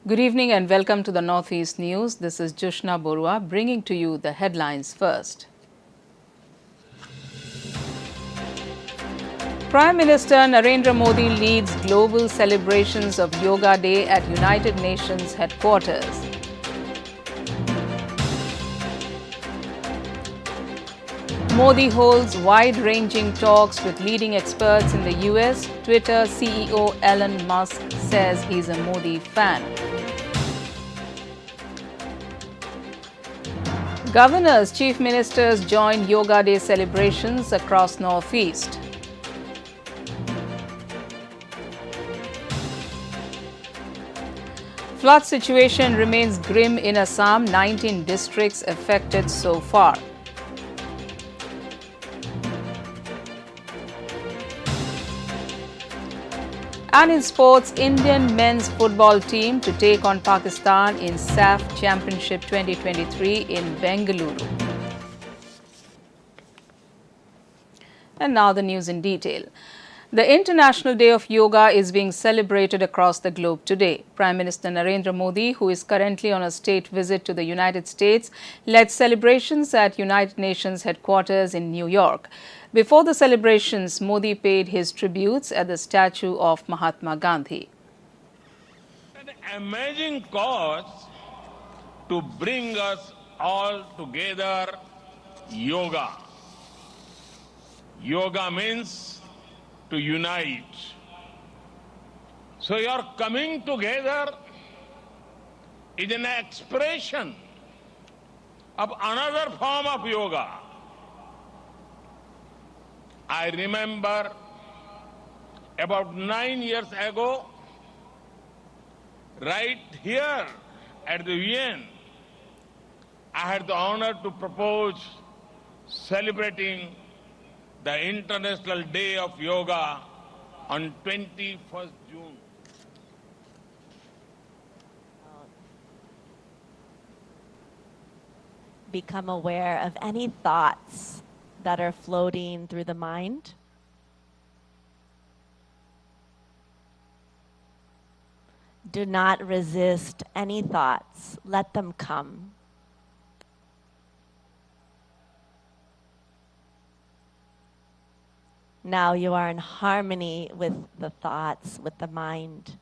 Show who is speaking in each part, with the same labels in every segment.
Speaker 1: Good evening and welcome to the Northeast News. This is Jushna Borua bringing to you the headlines first. Prime Minister Narendra Modi leads global celebrations of Yoga Day at United Nations headquarters. Modi holds wide-ranging talks with leading experts in the US. Twitter CEO Elon Musk says he's a Modi fan. Governors, chief ministers join Yoga Day celebrations across Northeast. Flood situation remains grim in Assam, 19 districts affected so far. And in sports, Indian men's football team to take on Pakistan in SAF Championship 2023 in Bengaluru. And now the news in detail. The International Day of Yoga is being celebrated across the globe today. Prime Minister Narendra Modi, who is currently on a state visit to the United States, led celebrations at United Nations headquarters in New York. Before the celebrations, Modi paid his tributes at the statue of Mahatma Gandhi.
Speaker 2: An amazing cause to bring us all together, yoga. Yoga means to unite. So your coming together is an expression of another form of yoga. I remember about 9 years ago, right here at the UN, I had the honor to propose celebrating the International Day of Yoga on 21st June.
Speaker 3: Become aware of any thoughts that are floating through the mind. Do not resist any thoughts. Let them come. Now you are in harmony with the thoughts, with the mind.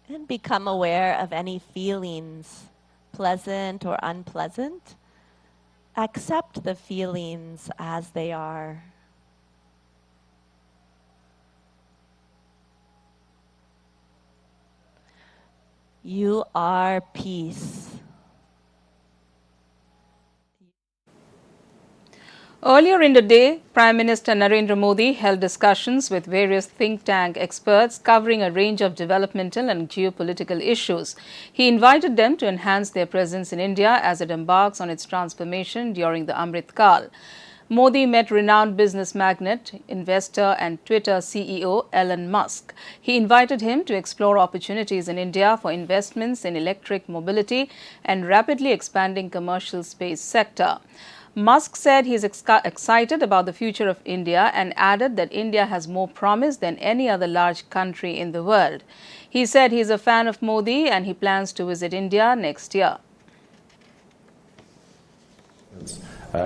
Speaker 3: And become aware of any feelings, pleasant or unpleasant. Accept the feelings as they are. You are peace.
Speaker 1: Earlier in the day, Prime Minister Narendra Modi held discussions with various think tank experts covering a range of developmental and geopolitical issues. He invited them to enhance their presence in India as it embarks on its transformation during the Amrit Kal. Modi met renowned business magnate, investor and Twitter CEO Elon Musk. He invited him to explore opportunities in India for investments in electric mobility and rapidly expanding commercial space sector. Musk said he is excited about the future of India and added that India has more promise than any other large country in the world. He said he is a fan of Modi and he plans to visit India next year.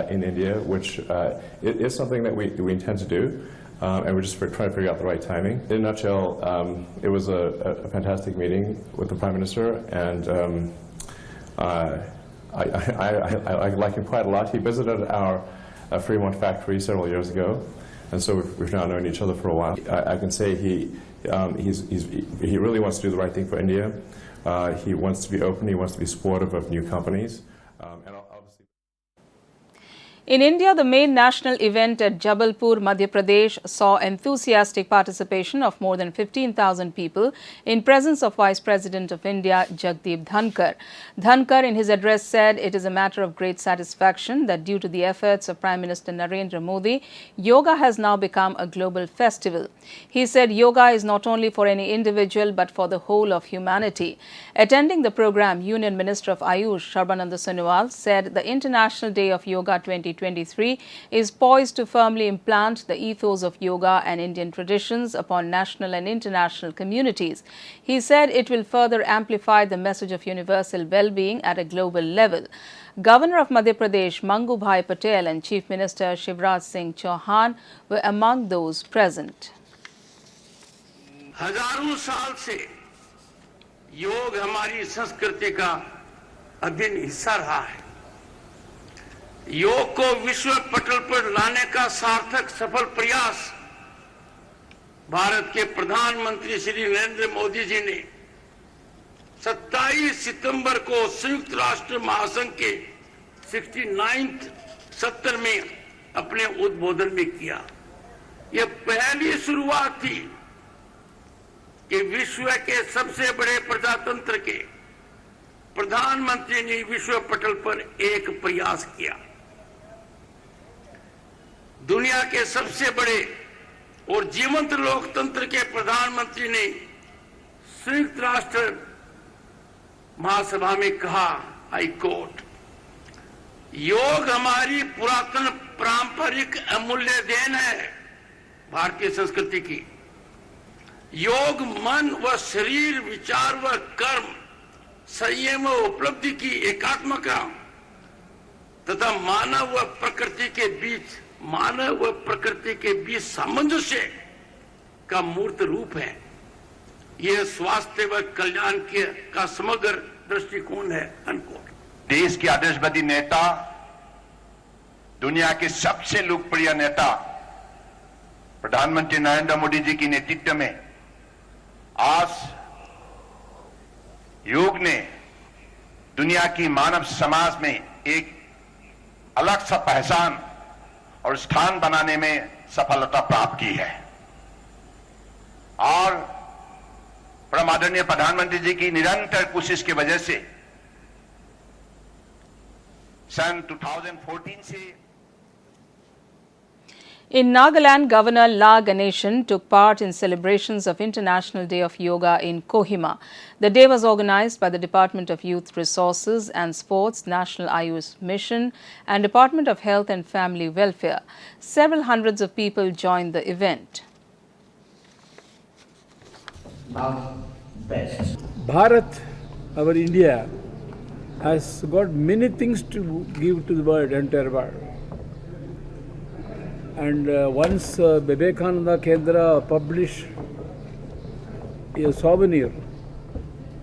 Speaker 4: In India, which it is something that we intend to do, and we're just trying to figure out the right timing. In a nutshell, it was a fantastic meeting with the Prime Minister, and I like him quite a lot. He visited our Fremont factory several years ago, and so we've now known each other for a while. I can say he really wants to do the right thing for India. He wants to be open. He wants to be supportive of new companies, and obviously.
Speaker 1: In India, the main national event at Jabalpur, Madhya Pradesh saw enthusiastic participation of more than 15,000 people in presence of Vice President of India, Jagdeep Dhankar. Dhankar, in his address, said it is a matter of great satisfaction that due to the efforts of Prime Minister Narendra Modi, yoga has now become a global festival. He said yoga is not only for any individual but for the whole of humanity. Attending the program, Union Minister of Ayush, Sarbananda Sonowal, said the International Day of Yoga 2023 2023 is poised to firmly implant the ethos of yoga and Indian traditions upon national and international communities. He said it will further amplify the message of universal well-being at a global level. Governor of Madhya Pradesh Mangubhai Patel and Chief Minister Shivraj Singh Chauhan were among those present.
Speaker 5: हजारों साल से योग हमारी संस्कृति का अभिन्न हिस्सा रहा है। योग को विश्व पटल पर लाने का सार्थक सफल प्रयास भारत के प्रधानमंत्री श्री नरेंद्र मोदी जी ने 27 सितंबर को संयुक्त राष्ट्र महासंघ के 69th सत्र में अपने उद्बोधन में किया। यह पहली शुरुआत थी कि विश्व के सबसे बड़े प्रजातंत्र के प्रधानमंत्री ने विश्व पटल पर एक प्रयास किया। दुनिया के सबसे बड़े और जीवंत लोकतंत्र के प्रधानमंत्री ने संयुक्त राष्ट्र महासभा में कहा, आई कोट, योग हमारी पुरातन पारंपरिक अमूल्य देन है भारतीय संस्कृति की। योग मन व शरीर, विचार व कर्म, संयम व उपलब्धि की एकात्मता तथा मानव व प्रकृति के बीच सामंजस्य का मूर्त रूप है। यह स्वास्थ्य व कल्याण का समग्र दृष्टिकोण है। अनकोट।
Speaker 6: देश के आदर्शवादी नेता, दुनिया के सबसे लोकप्रिय नेता प्रधानमंत्री नरेंद्र मोदी जी के नेतृत्व में आज योग ने दुनिया की मानव समाज में एक अलग सा पहचान और स्थान बनाने में सफलता प्राप्त की है। और परम आदरणीय प्रधानमंत्री जी की निरंतर कोशिश की वजह से सन 2014 से
Speaker 1: In Nagaland, Governor La Ganeshan took part in celebrations of International Day of Yoga in Kohima. The day was organized by the Department of Youth Resources and Sports, National Ayush Mission and Department of Health and Family Welfare. Several hundreds of people joined the event.
Speaker 7: Bharat, our India, has got many things to give to the world, entire world. And once Vivekananda Kendra published a souvenir,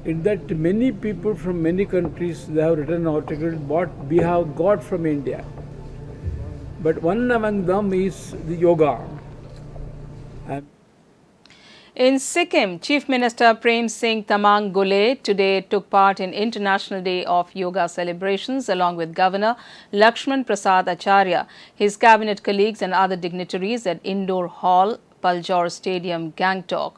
Speaker 7: in that many people from many countries, they have written articles what we have got from India. But one among them is the yoga.
Speaker 1: In Sikkim, Chief Minister Prem Singh Tamang Gule today took part in International Day of Yoga celebrations along with Governor Lakshman Prasad Acharya, his cabinet colleagues and other dignitaries at Indoor Hall, Paljor Stadium, Gangtok.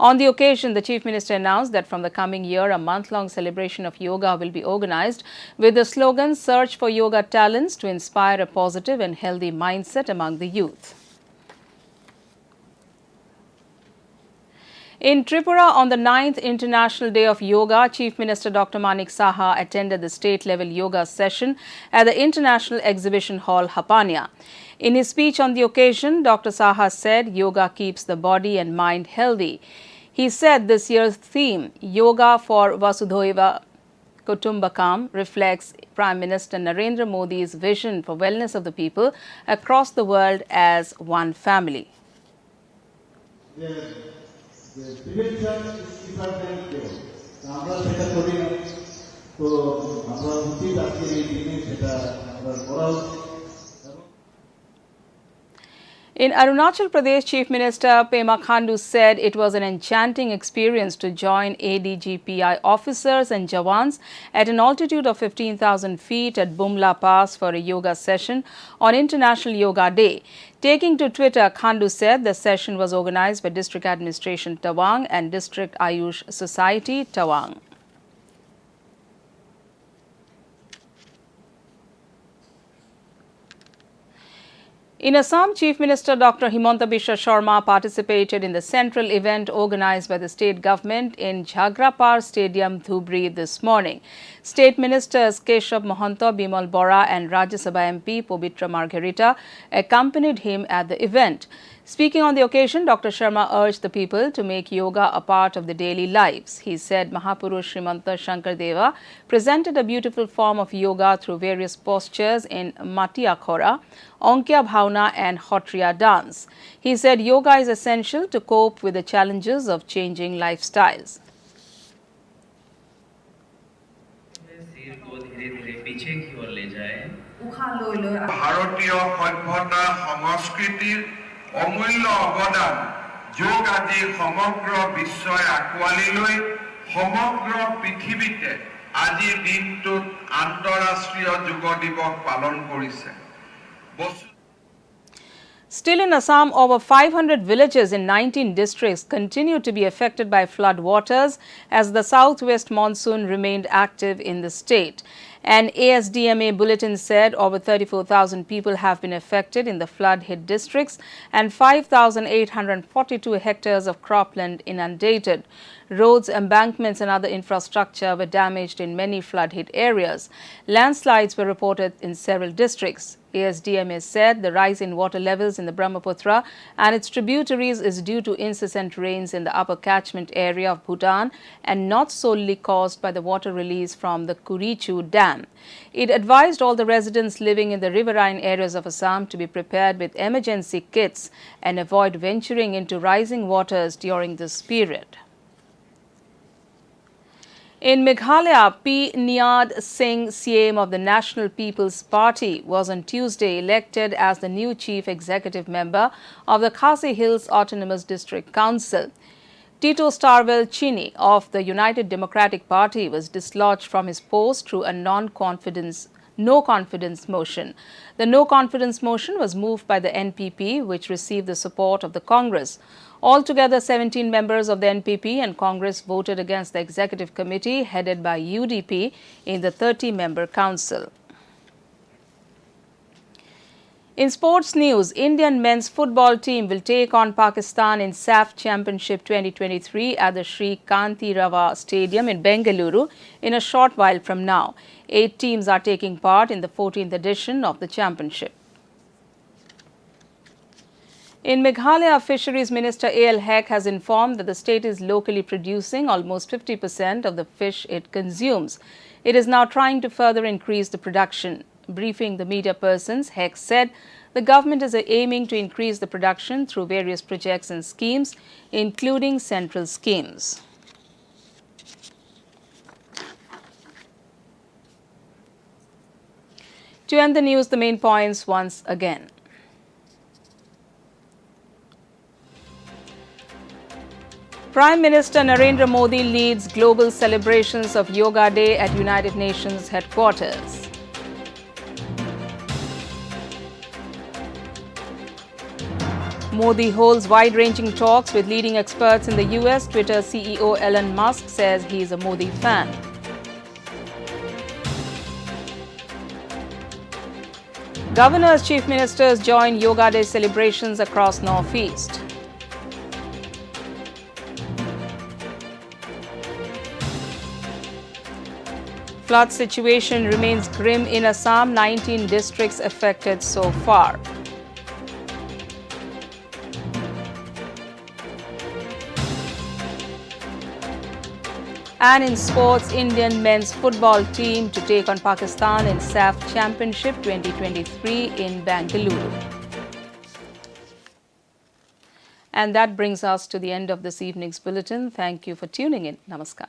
Speaker 1: On the occasion, the Chief Minister announced that from the coming year, a month-long celebration of yoga will be organized with the slogan "Search for Yoga Talents" to inspire a positive and healthy mindset among the youth. In Tripura, on the 9th International Day of Yoga, Chief Minister Dr. Manik Saha attended the state-level yoga session at the International Exhibition Hall, Hapania. In his speech on the occasion, Dr. Saha said yoga keeps the body and mind healthy. He said this year's theme, Yoga for Vasudhaiva Kutumbakam, reflects Prime Minister Narendra Modi's vision for wellness of the people across the world as one family.
Speaker 8: Prevention is cheaper than cure. আমরা সেটা করি না, তো আমরা উচিত আজকের এই দিনে সেটা আমরা করা উচিত।
Speaker 1: In Arunachal Pradesh, Chief Minister Pema Khandu said it was an enchanting experience to join ADGPI officers and jawans at an altitude of 15,000 feet at Bumla Pass for a yoga session on International Yoga Day. Taking to Twitter, Khandu said the session was organized by District Administration Tawang and District Ayush Society Tawang. In Assam, Chief Minister Dr. Himanta Biswa Sharma participated in the central event organized by the state government in Jhagrapar Stadium, Dhubri this morning. State Ministers Keshav Mahanta, Bimal Bora and Rajya Sabha MP Pabitra Margherita accompanied him at the event. Speaking on the occasion, Dr. Sharma urged the people to make yoga a part of their daily lives. He said Mahapurush Srimanta Shankardeva presented a beautiful form of yoga through various postures in Mati Akhora, Onkya Bhavna and Hotriya dance. He said yoga is essential to cope with the challenges of changing lifestyles.
Speaker 9: ভারতীয় সভ্যতা সংস্কৃতিৰ অমূল্য অৱদান যোগ আজি সমগ্ৰ বিশ্বই আঁকোৱালি লৈ সমগ্ৰ পৃথিৱীতে আজি দিনটোত আন্তঃৰাষ্ট্ৰীয় যোগ দিৱস পালন কৰিছে।
Speaker 1: Still in Assam, over 500 villages in 19 districts continue to be affected by flood waters as the southwest monsoon remained active in the state. An ASDMA bulletin said over 34,000 people have been affected in the flood-hit districts and 5,842 hectares of cropland inundated. Roads, embankments and other infrastructure were damaged in many flood-hit areas. Landslides were reported in several districts. ASDMA said the rise in water levels in the Brahmaputra and its tributaries is due to incessant rains in the upper catchment area of Bhutan and not solely caused by the water release from the Kurichu Dam. It advised all the residents living in the riverine areas of Assam to be prepared with emergency kits and avoid venturing into rising waters during this period. In Meghalaya, P. Niad Singh, CM of the National People's Party, was on Tuesday elected as the new chief executive member of the Khasi Hills Autonomous District Council. Tito Starwell Chini of the United Democratic Party was dislodged from his post through a no confidence motion. The no confidence motion was moved by the NPP, which received the support of the Congress. Altogether, 17 members of the NPP and Congress voted against the executive committee headed by UDP in the 30-member council. In sports news, Indian men's football team will take on Pakistan in SAF Championship 2023 at the Sri Kanti Rava Stadium in Bengaluru in a short while from now. 8 teams are taking part in the 14th edition of the championship. In Meghalaya, Fisheries Minister A.L. Hek has informed that the state is locally producing almost 50% of the fish it consumes. It is now trying to further increase the production. Briefing the media persons, Hek said the government is aiming to increase the production through various projects and schemes, including central schemes. To end the news, the main points once again. Prime Minister Narendra Modi leads global celebrations of Yoga Day at United Nations headquarters. Modi holds wide-ranging talks with leading experts in the US. Twitter CEO Elon Musk says he is a Modi fan. Governors, chief ministers join Yoga Day celebrations across Northeast. Flood situation remains grim in Assam, 19 districts affected so far. And in sports, Indian men's football team to take on Pakistan in SAF Championship 2023 in Bengaluru. And that brings us to the end of this evening's bulletin. Thank you for tuning in. Namaskar.